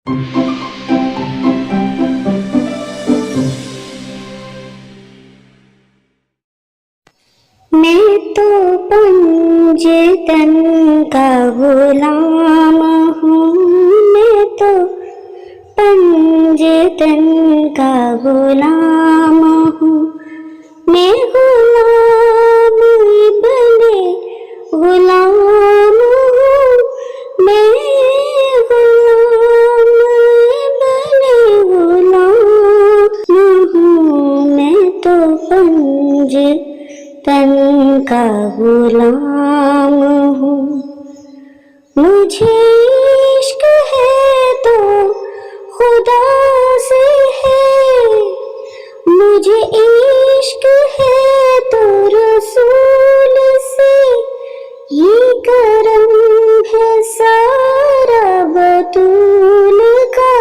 میں تو پنجتن کا غلام ہوں، میں تو پنجتن کا غلام ہوں، میں غلام ابن غلام ہوں، میں غلام ابن غلام ہوں، میں تو پنجتن کا غلام ہوں۔ مجھے عشق ہے تو خدا سے ہے، مجھے عشق ہے تو رسول سے، یہ کرم ہے سارا بطول کا،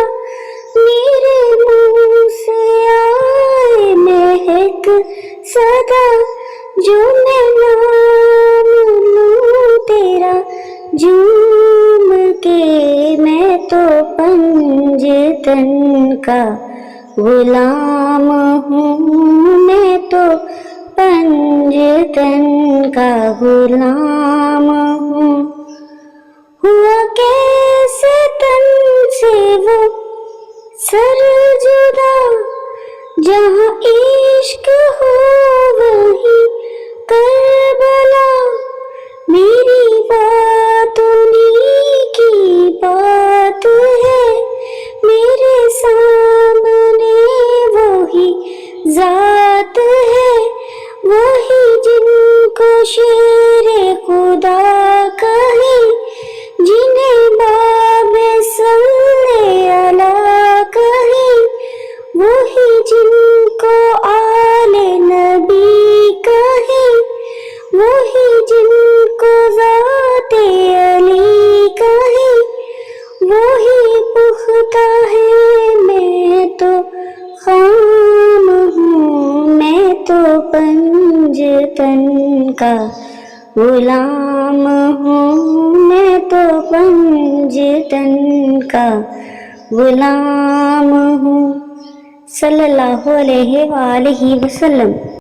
میرے منہ سے آئے مہک صدا، جو میں نام لوں تیرا جھوم کے، میں تو پنجتن کا غلام ہوں، میں تو پنجتن کا غلام ہوں۔ ہوا کیسے تن سے وہ سر جدا، جہاں عشق ہو وہیں کربلا، میری بات انہی کی بات ہے، میرے سامنے وہی ذات ہے، وہی جن کو شیر خدا کہیں، جنہیں باب صلی اللہ کہیں، وہی جن کو آل نبی کہیں، وہی جن کو ذات علی کہیں، وہی پختہ ہے، میں تو خام ہوں، میں تو پنجتن کا غلام ہوں، میں تو پنجتن کا غلام ہوں۔ صلی اللہ علیہ وآلہ وسلم۔